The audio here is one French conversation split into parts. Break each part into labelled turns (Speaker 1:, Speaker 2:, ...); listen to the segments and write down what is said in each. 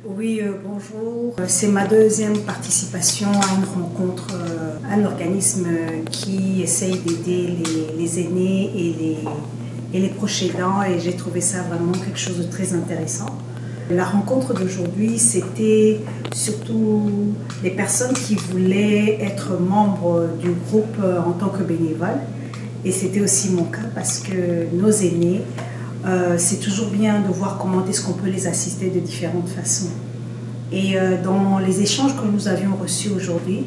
Speaker 1: Oui, bonjour. C'est ma deuxième participation à une rencontre, un organisme qui essaye d'aider les aînés et les proches aidants, et j'ai trouvé ça vraiment quelque chose de très intéressant. La rencontre d'aujourd'hui, c'était surtout des personnes qui voulaient être membres du groupe en tant que bénévoles. Et c'était aussi mon cas parce que nos aînés, c'est toujours bien de voir comment est-ce qu'on peut les assister de différentes façons. Et dans les échanges que nous avions reçus aujourd'hui,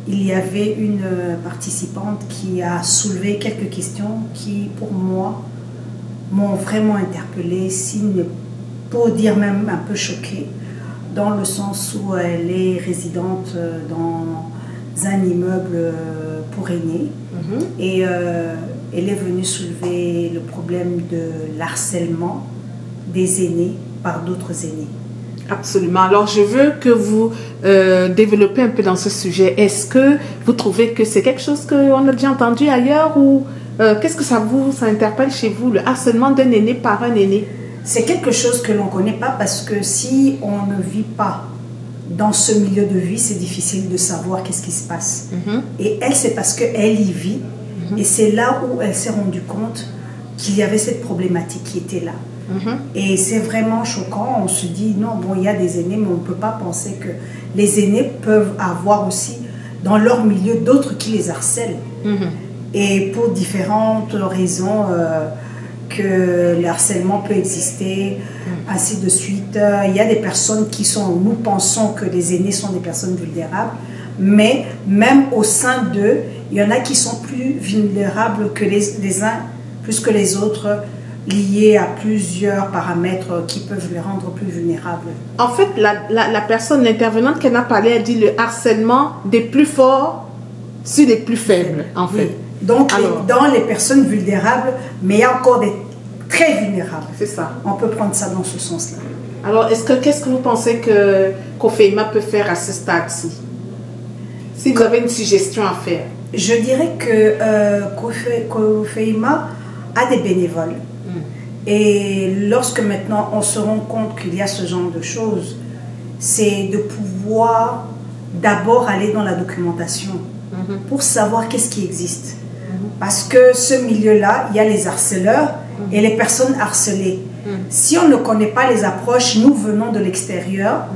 Speaker 1: il y avait une participante qui a soulevé quelques questions qui, pour moi, m'ont vraiment interpellée, pour dire même un peu choquée, dans le sens où elle est résidente dans un immeuble pour aînés. Et elle est venue soulever le problème de l'harcèlement des aînés par d'autres aînés.
Speaker 2: Absolument. Alors, je veux que vous développez un peu dans ce sujet. Est-ce que vous trouvez que c'est quelque chose qu'on a déjà entendu ailleurs ou qu'est-ce que ça interpelle chez vous, le harcèlement d'un aîné par un aîné?
Speaker 1: C'est quelque chose que l'on ne connaît pas parce que si on ne vit pas dans ce milieu de vie, c'est difficile de savoir qu'est-ce qui se passe. Et elle, c'est parce qu'elle y vit. Et c'est là où elle s'est rendue compte qu'il y avait cette problématique qui était là. Et c'est vraiment choquant. On se dit, non, bon, il y a des aînés, mais on ne peut pas penser que les aînés peuvent avoir aussi dans leur milieu d'autres qui les harcèlent. Et pour différentes raisons que le harcèlement peut exister, ainsi de suite. Il y a des personnes nous pensons que les aînés sont des personnes vulnérables, mais même au sein d'eux, il y en a qui sont plus vulnérables que les uns, plus que les autres, liés à plusieurs paramètres qui peuvent les rendre plus vulnérables.
Speaker 2: En fait, la personne, l'intervenante qui en a parlé, elle dit le harcèlement des plus forts sur les plus faibles, en fait.
Speaker 1: Oui. Donc, dans les personnes vulnérables, mais il y a encore des très vulnérables.
Speaker 2: C'est ça.
Speaker 1: On peut prendre ça dans ce sens-là.
Speaker 2: Alors, qu'est-ce que vous pensez que COFEIMA peut faire à ce stade-ci? Si vous avez une suggestion à faire.
Speaker 1: Je dirais que COFEIMA a des bénévoles. Et lorsque maintenant on se rend compte qu'il y a ce genre de choses, c'est de pouvoir d'abord aller dans la documentation pour savoir qu'est-ce qui existe. Parce que ce milieu-là, il y a les harceleurs et les personnes harcelées. Si on ne connaît pas les approches, nous venons de l'extérieur,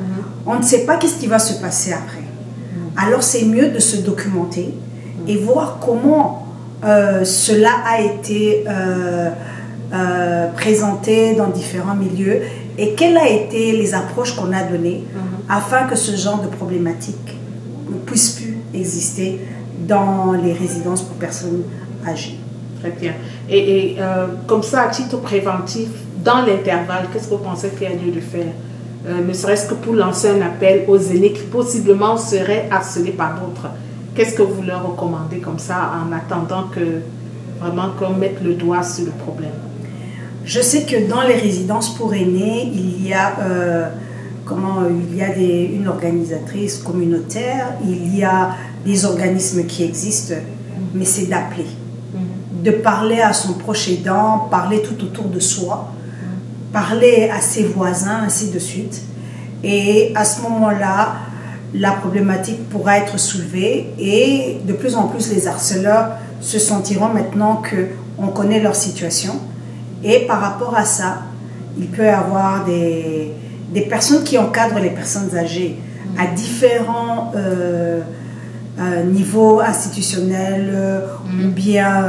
Speaker 1: on ne sait pas qu'est-ce qui va se passer après. Alors c'est mieux de se documenter et voir comment cela a été présenté dans différents milieux et quelles ont été les approches qu'on a données afin que ce genre de problématique ne puisse plus exister dans les résidences pour personnes âgées.
Speaker 2: Très bien. Et comme ça, à titre préventif, dans l'intervalle, qu'est-ce que vous pensez qu'il y a lieu de faire? Ne serait-ce que pour lancer un appel aux aînés qui possiblement seraient harcelés par d'autres. Qu'est-ce que vous leur recommandez comme ça en attendant qu'on mette le doigt sur le problème?
Speaker 1: Je sais que dans les résidences pour aînés, il y a une organisatrice communautaire, il y a des organismes qui existent, mais c'est d'appeler, de parler à son proche aidant, parler tout autour de soi, parler à ses voisins, ainsi de suite. Et à ce moment-là, la problématique pourra être soulevée et de plus en plus les harceleurs se sentiront maintenant qu'on connaît leur situation. Et par rapport à ça, il peut y avoir des personnes qui encadrent les personnes âgées à différents niveaux institutionnels ou bien,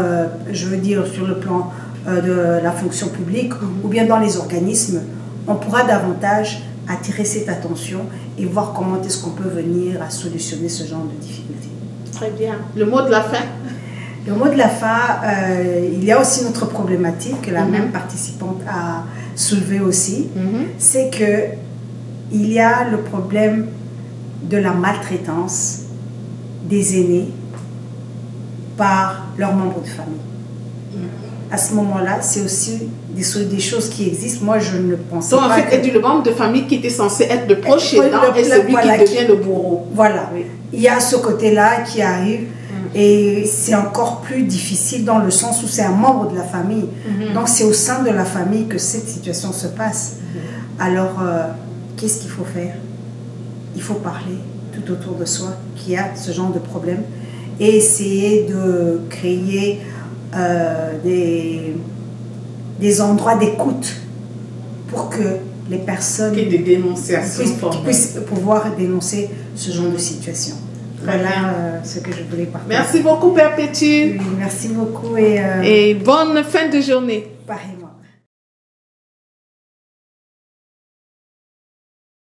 Speaker 1: je veux dire, sur le plan de la fonction publique ou bien dans les organismes. On pourra davantage attirer cette attention et voir comment est-ce qu'on peut venir à solutionner ce genre de difficultés.
Speaker 2: Très bien. Le mot de la fin?
Speaker 1: Le mot de la fin, il y a aussi notre problématique que la même participante a soulevée aussi, c'est qu'il y a le problème de la maltraitance des aînés par leurs membres de famille. À ce moment-là, c'est aussi des choses qui existent. Moi, je ne pense pas.
Speaker 2: Donc, en fait, le membre de famille qui était censé être le proche aidant est celui qui devient le bourreau.
Speaker 1: Voilà. Oui. Il y a ce côté-là qui arrive. Et c'est encore plus difficile dans le sens où c'est un membre de la famille. Donc, c'est au sein de la famille que cette situation se passe. Alors, qu'est-ce qu'il faut faire? Il faut parler tout autour de soi qui a ce genre de problème et essayer de créer des endroits d'écoute pour que les personnes puissent pouvoir dénoncer ce genre de situation. Voilà ce que je voulais partager.
Speaker 2: Merci beaucoup, Père Pétu.
Speaker 1: Oui, merci beaucoup
Speaker 2: et bonne fin de journée.
Speaker 1: Pareil.